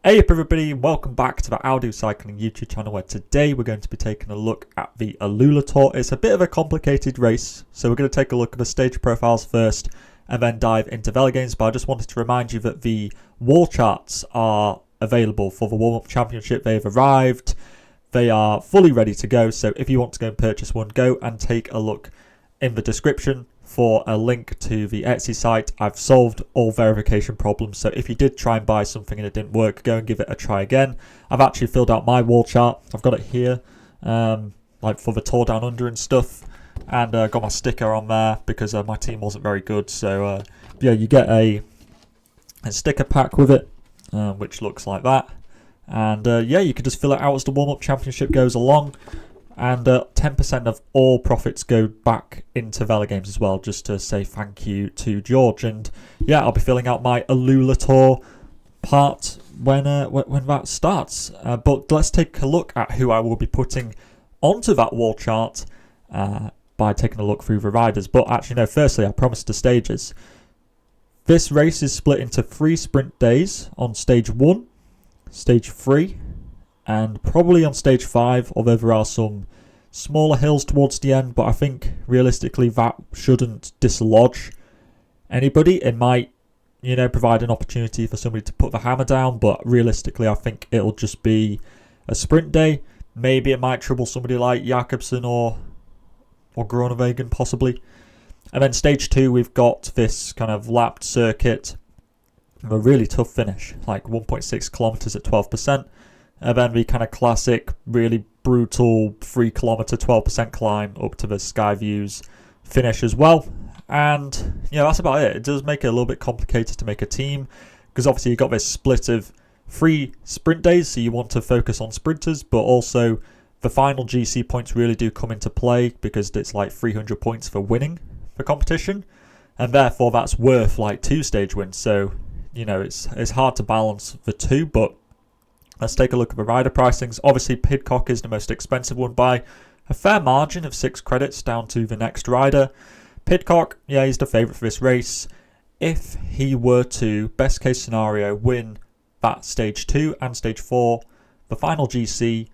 Hey up everybody, welcome back to the Alula Cycling YouTube channel, where today we're going to be taking a look at the Alula Tour. It's a bit of a complicated race, so we're going to take a look at the stage profiles first and then dive into Velogames. But I just wanted to remind you that the Wallcharts are available for the Warm Up Championship. They've arrived, they are fully ready to go, so if you want to go and purchase one, go and take a look in the description for a link to the Etsy site. I've solved all verification problems, so if you did try and buy something and it didn't work, go and give it a try again. I've actually filled out my wall chart. I've got it here, like for the Tour Down Under and stuff, and got my sticker on there because my team wasn't very good. So yeah, you get a sticker pack with it, which looks like that, and yeah, you can just fill it out as the Warm Up Championship goes along. And 10% of all profits go back into Velogames as well, just to say thank you to George. And yeah, I'll be filling out my Alula Tour part when that starts. But let's take a look at who I will be putting onto that wall chart by taking a look through the riders. But actually, no, firstly, I promised the stages. This race is split into 3 sprint days on stage 1, stage 3, and probably on stage 5, although there are some smaller hills towards the end. But I think realistically that shouldn't dislodge anybody. It might, provide an opportunity for somebody to put the hammer down, but realistically I think it'll just be a sprint day. Maybe it might trouble somebody like Jakobsen or Groenewegen possibly. And then stage 2, we've got this kind of lapped circuit, a really tough finish, like 1.6 kilometers at 12%. And then the kind of classic, really brutal 3 kilometer 12% climb up to the sky views finish as well. And that's about it. It does make it a little bit complicated to make a team, because obviously you've got this split of 3 sprint days, so you want to focus on sprinters, but also the final GC points really do come into play, because it's like 300 points for winning the competition, and therefore that's worth like 2 stage wins. So it's hard to balance the two. But let's take a look at the rider pricings. Obviously, Pidcock is the most expensive one by a fair margin of 6 credits down to the next rider. Pidcock, yeah, he's the favourite for this race. If he were to, best case scenario, win that stage 2 and stage 4, the final GC,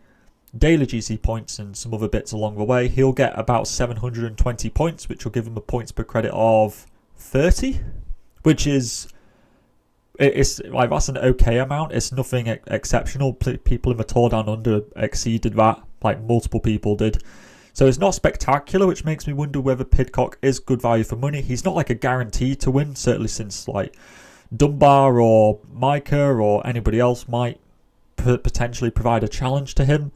daily GC points and some other bits along the way, he'll get about 720 points, which will give him a points per credit of 30, which is... It's like, that's an okay amount. It's nothing exceptional. People in the Tour Down Under exceeded that, like multiple people did. So it's not spectacular, which makes me wonder whether Pidcock is good value for money. He's not like a guarantee to win, certainly since like Dunbar or Micah or anybody else might potentially provide a challenge to him.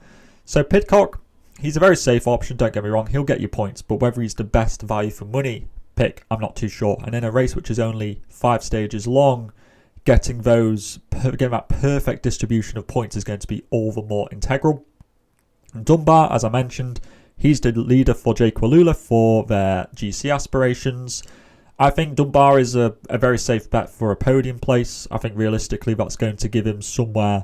So Pidcock, he's a very safe option, don't get me wrong. He'll get you points, but whether he's the best value for money pick, I'm not too sure. And in a race which is only 5 stages long, getting that perfect distribution of points is going to be all the more integral. And Dunbar, as I mentioned, he's the leader for Jake Alula for their GC aspirations. I think Dunbar is a very safe bet for a podium place. I think realistically that's going to give him somewhere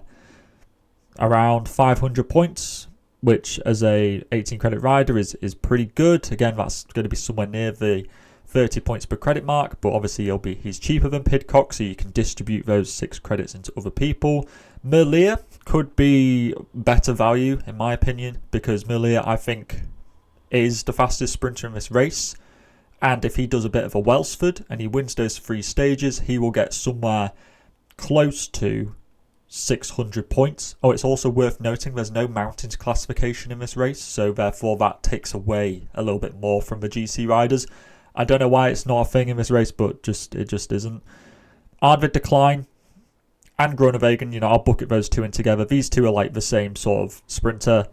around 500 points, which as a 18 credit rider is pretty good. Again, that's going to be somewhere near the 30 points per credit mark, but obviously he's cheaper than Pidcock, so you can distribute those 6 credits into other people. Merlier could be better value in my opinion, because Merlier, I think, is the fastest sprinter in this race, and if he does a bit of a Welsford and he wins those 3 stages, he will get somewhere close to 600 points. Oh, it's also worth noting there's no mountains classification in this race, so therefore that takes away a little bit more from the GC riders. I don't know why it's not a thing in this race, but it just isn't. Arvid Decline and Groenewegen, I'll bucket those 2 in together. These 2 are like the same sort of sprinter.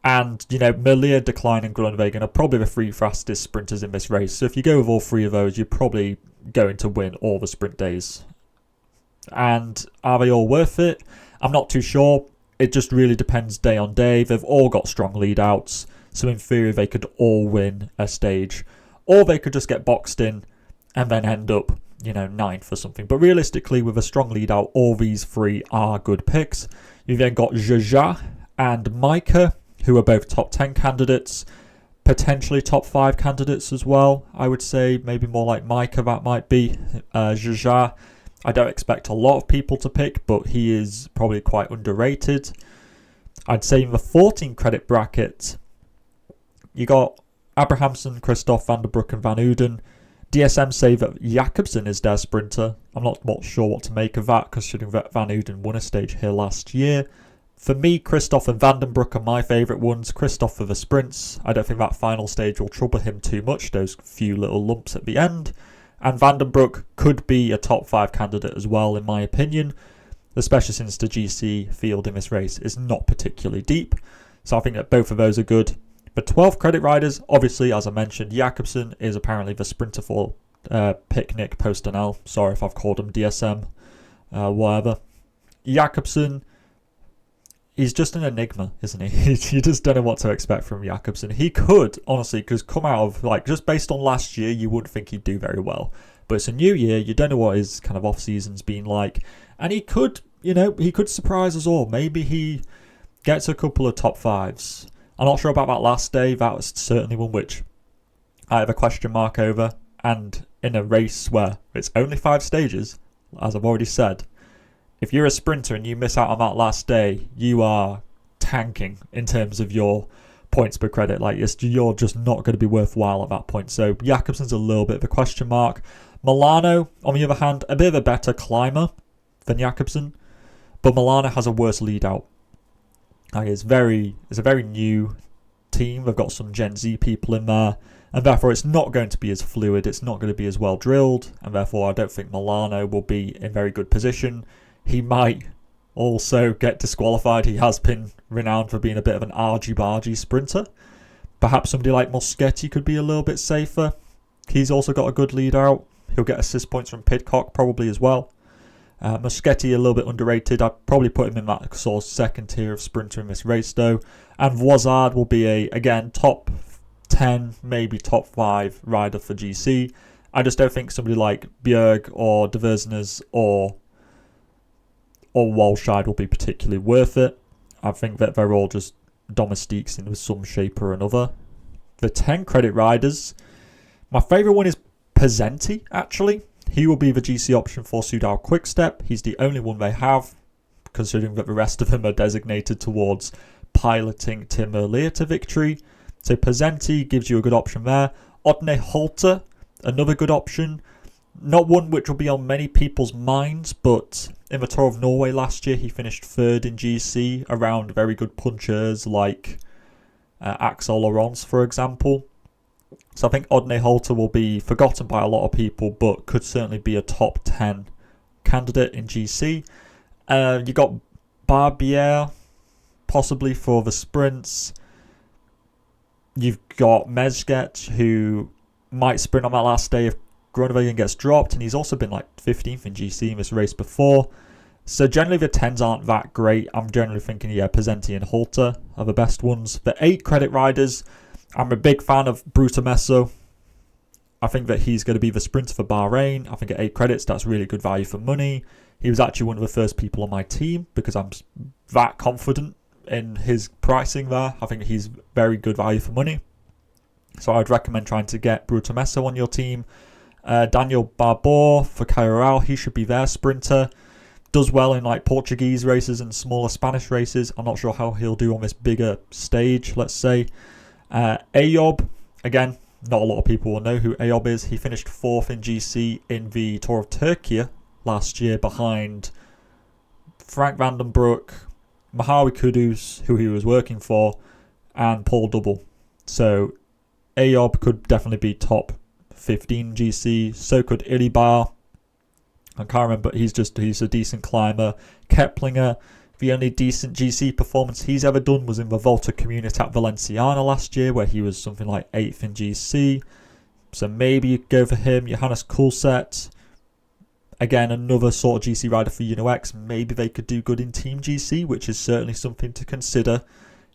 And, Merlier, Decline and Groenewegen are probably the 3 fastest sprinters in this race. So if you go with all 3 of those, you're probably going to win all the sprint days. And are they all worth it? I'm not too sure. It just really depends day on day. They've all got strong lead outs, so in theory they could all win a stage. Or they could just get boxed in and then end up, 9th or something. But realistically, with a strong lead out, all these 3 are good picks. You've then got Jaja and Micah, who are both top 10 candidates. Potentially top 5 candidates as well, I would say. Maybe more like Micah, that might be. Jaja, I don't expect a lot of people to pick, but he is probably quite underrated. I'd say in the 14 credit bracket, you got Abrahamsen, Christoph, Van der Broek and Van Uden. DSM say that Jakobsen is their sprinter. I'm not sure what to make of that, considering that Van Uden won a stage here last year. For me, Christoph and Van den Broek are my favourite ones. Christoph for the sprints. I don't think that final stage will trouble him too much, those few little lumps at the end. And Van den Broek could be a top 5 candidate as well, in my opinion, especially since the GC field in this race is not particularly deep. So I think that both of those are good. But 12 credit riders, obviously, as I mentioned, Jakobsen is apparently the sprinter for Picnic Post-NL. Sorry if I've called him DSM, whatever. Jakobsen, he's just an enigma, isn't he? You just don't know what to expect from Jakobsen. He could, honestly, because come out of, like, just based on last year, you wouldn't think he'd do very well. But it's a new year, you don't know what his kind of off-season's been like. And he could, he could surprise us all. Maybe he gets a couple of top 5s. I'm not sure about that last day. That was certainly one which I have a question mark over. And in a race where it's only 5 stages, as I've already said, if you're a sprinter and you miss out on that last day, you are tanking in terms of your points per credit. Like, you're just not going to be worthwhile at that point. So Jakobsen's a little bit of a question mark. Milano, on the other hand, a bit of a better climber than Jakobsen, but Milano has a worse lead out. It's a very new team. They've got some Gen Z people in there, and therefore it's not going to be as fluid. It's not going to be as well drilled, and therefore I don't think Milano will be in very good position. He might also get disqualified. He has been renowned for being a bit of an argy-bargy sprinter. Perhaps somebody like Moschetti could be a little bit safer. He's also got a good lead out. He'll get assist points from Pidcock probably as well. Moschetti a little bit underrated. I'd probably put him in that sort of second tier of sprinter in this race though. And Voisard will be again top 10, maybe top 5 rider for GC. I just don't think somebody like Bjerg or De Versnes or Wallcharts will be particularly worth it. I think that they're all just domestiques in some shape or another. The 10 credit riders, my favourite one is Pezzenti, actually. He will be the GC option for Soudal Quickstep. He's the only one they have, considering that the rest of them are designated towards piloting Tim Merlier to victory. So Pezzenti gives you a good option there. Odne Holter, another good option. Not one which will be on many people's minds, but in the Tour of Norway last year, he finished 3rd in GC around very good punchers like Axel Laurence, for example. So I think Odne Holter will be forgotten by a lot of people, but could certainly be a top 10 candidate in GC. You got Barbier, possibly for the sprints. You've got Mezget, who might sprint on that last day if Groenewegen gets dropped, and he's also been like 15th in GC in this race before. So generally the 10s aren't that great. I'm generally thinking, Pezzenti and Holter are the best ones. The 8 credit riders, I'm a big fan of Brutamesso. I think that he's going to be the sprinter for Bahrain. I think at 8 credits, that's really good value for money. He was actually one of the first people on my team because I'm that confident in his pricing there. I think he's very good value for money. So I'd recommend trying to get Brutamesso on your team. Daniel Barbour for Caioral, he should be their sprinter. Does well in like Portuguese races and smaller Spanish races. I'm not sure how he'll do on this bigger stage, let's say. Ayob, again, not a lot of people will know who Ayob is. He finished 4th in GC in the Tour of Turkey last year behind Frank van den Broek, Mahawi Kudus, who he was working for, and Paul Double. So Ayob could definitely be top 15 GC. So could Ilibar. I can't remember, but he's a decent climber. Keplinger, the only decent GC performance he's ever done was in the Volta Comunitat Valenciana last year, where he was something like 8th in GC. So maybe you go for him. Johannes Kulset, again, another sort of GC rider for UNOX. Maybe they could do good in Team GC, which is certainly something to consider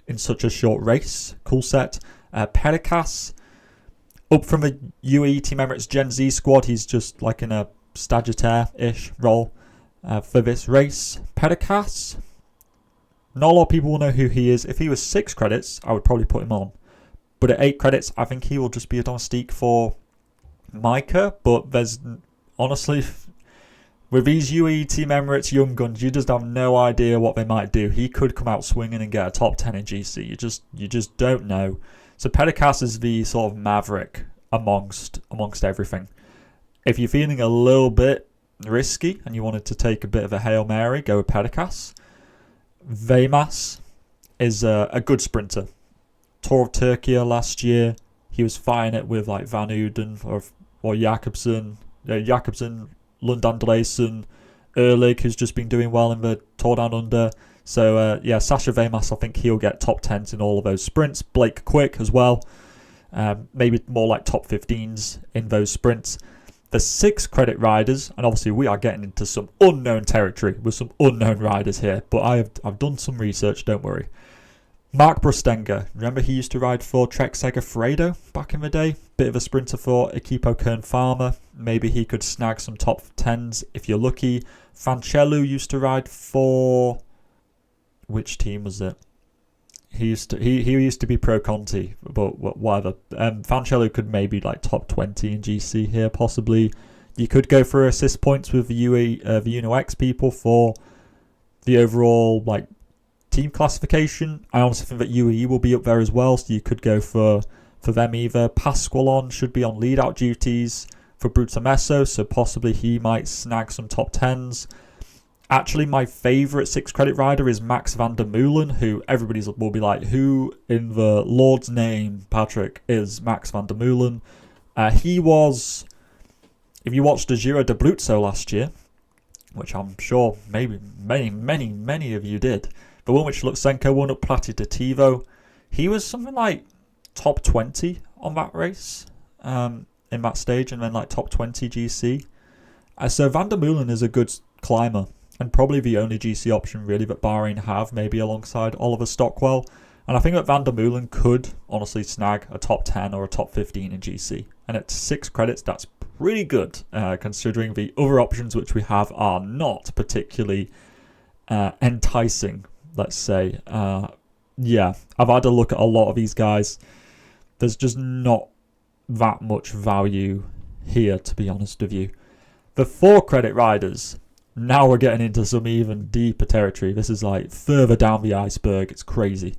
in such a short race. Kulset. Perikas, up from the UAE Team Emirates Gen Z squad. He's just like in a Stagitaire-ish role for this race. Perikas, not a lot of people will know who he is. If he was 6 credits, I would probably put him on. But at 8 credits, I think he will just be a domestique for Micah. But there's honestly, With these UAE Team Emirates young guns, you just have no idea what they might do. He could come out swinging and get a top 10 in GC. You just don't know. So Pidcock is the sort of maverick amongst everything. If you're feeling a little bit risky and you wanted to take a bit of a Hail Mary, go with Pidcock. Velogames is a good sprinter. Tour of Turkey last year, he was fighting it with like Van Uden or Jakobsen, Lund Andresen, Erlig, who's just been doing well in the Tour Down Under. So Sasha Velogames, I think he'll get top 10s in all of those sprints. Blake Quick as well, maybe more like top 15s in those sprints. The 6 credit riders, and obviously we are getting into some unknown territory with some unknown riders here, but I've done some research, don't worry. Mark Brustenga, remember he used to ride for Trek Segafredo back in the day? Bit of a sprinter for Equipo Kern Pharma. Maybe he could snag some top 10s if you're lucky. Fancellu used to ride for... which team was it? He used to be Pro Conti, but whatever. Fancellu could maybe like top 20 in GC here, possibly. You could go for assist points with the Uno X people for the overall like team classification. I honestly think that UAE will be up there as well, so you could go for them either. Pasqualon should be on lead out duties for Brutamesso, so possibly he might snag some top 10s. Actually, my favourite 6 credit rider is Max van der Meulen, who everybody will be like, who in the Lord's name, Patrick, is Max van der Meulen? He was, if you watched the Giro d'Abruzzo last year, which I'm sure maybe many of you did, the one which Lutsenko won at Prati de Tivo, he was something like top 20 on that race, in that stage, and then like top 20 GC. So Van der Meulen is a good climber, and probably the only GC option really that Bahrain have, maybe alongside Oliver Stockwell. And I think that Van der Meulen could honestly snag a top 10 or a top 15 in GC. And at 6 credits, that's pretty good, considering the other options which we have are not particularly enticing, let's say. I've had a look at a lot of these guys. There's just not that much value here, to be honest with you. The 4 credit riders, now we're getting into some even deeper territory. This is like further down the iceberg. It's crazy.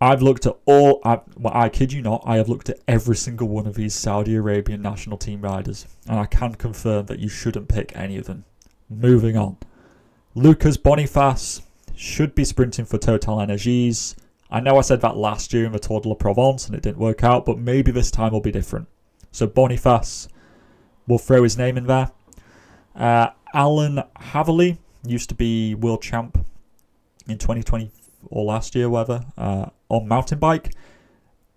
I've looked at I kid you not, I have looked at every single one of these Saudi Arabian national team riders, and I can confirm that you shouldn't pick any of them. Moving on. Lucas Boniface should be sprinting for Total Energies. I know I said that last year in the Tour de la Provence and it didn't work out, but maybe this time will be different. So Boniface, we'll throw his name in there. Alan Havely used to be world champ in 2020 or last year, whatever, on mountain bike.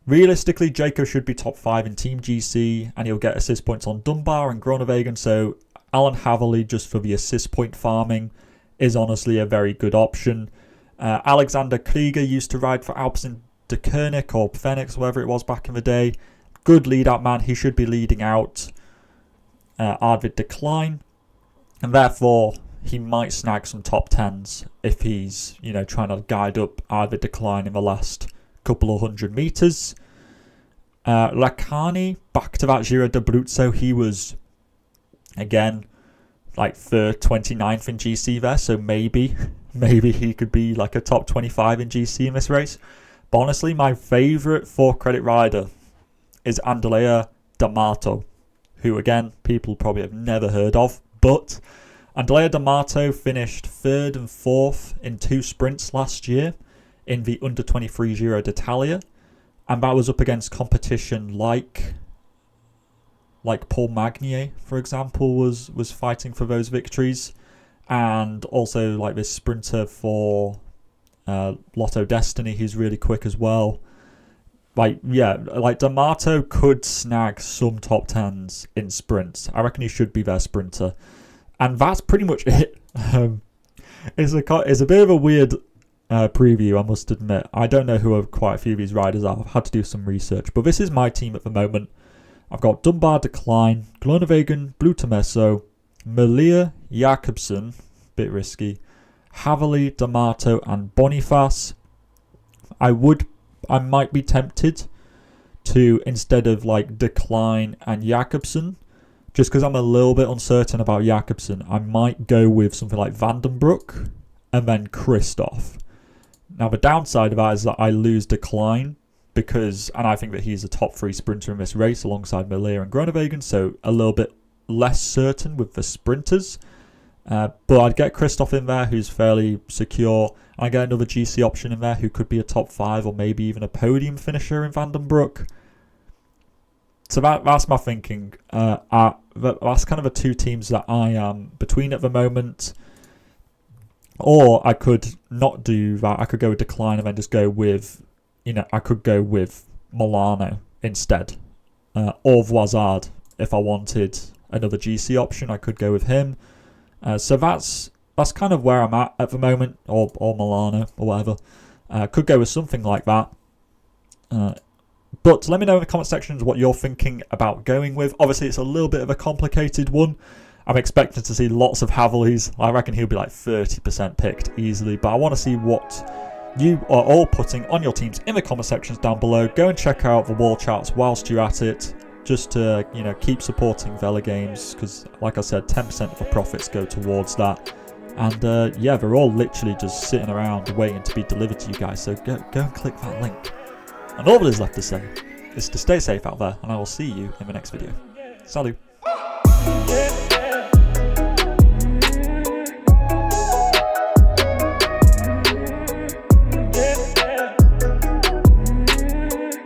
Realistically, Jaco should be top 5 in Team GC, and he'll get assist points on Dunbar and Groenewegen. So Alan Havely, just for the assist point farming, is honestly a very good option. Alexander Krieger used to ride for Alpecin de Koenig or Phoenix, whatever it was back in the day. Good lead out man. He should be leading out Arvid de Klein, and therefore he might snag some top 10s if he's, trying to guide up Arvid de Klein in the last couple of 100 meters. Lacani, back to that Giro d'Abruzzo, he was again like 3rd, 29th in GC there, so maybe he could be like a top 25 in GC in this race. But honestly, my favourite 4 credit rider is Andrea D'Amato, who again, people probably have never heard of, but Andrea D'Amato finished 3rd and 4th in 2 sprints last year in the under 23 Giro d'Italia, and that was up against competition like Paul Magnier, for example, was fighting for those victories, and also like this sprinter for Lotto Destiny, he's really quick as well. D'Amato could snag some top 10s in sprints. I reckon he should be their sprinter. And that's pretty much it. It's a bit of a weird preview, I must admit. I don't know who quite a few of these riders are. I've had to do some research. But this is my team at the moment. I've got Dunbar, de Klein, Groenewegen, Brutamesso, Melia, Jakobsen, bit risky, Havely, D'Amato, and Boniface. I might be tempted to, instead of like de Klein and Jakobsen, just because I'm a little bit uncertain about Jakobsen, I might go with something like Vandenbroek and then Kristoff. Now, the downside of that is that I lose Decline, and I think that he's a top 3 sprinter in this race alongside Melier and Groenewegen, so a little bit less certain with the sprinters. But I'd get Kristoff in there, who's fairly secure. I get another GC option in there who could be a top 5 or maybe even a podium finisher in Vandenbroek. So that's my thinking. That's kind of the 2 teams that I am between at the moment. Or I could not do that. I could go with Decline and then just go with, I could go with Milano instead. Or Voisard. If I wanted another GC option, I could go with him. So that's kind of where I'm at the moment, or Milano, or whatever. Could go with something like that. But let me know in the comment sections what you're thinking about going with. Obviously, it's a little bit of a complicated one. I'm expecting to see lots of Havelis. I reckon he'll be like 30% picked easily. But I want to see what you are all putting on your teams in the comment sections down below. Go and check out the Wallcharts whilst you're at it. Just to, keep supporting Velogames, because, like I said, 10% of the profits go towards that. And, yeah, they're all literally just sitting around waiting to be delivered to you guys. So go and click that link. And all that is left to say is to stay safe out there, and I will see you in the next video. Salut!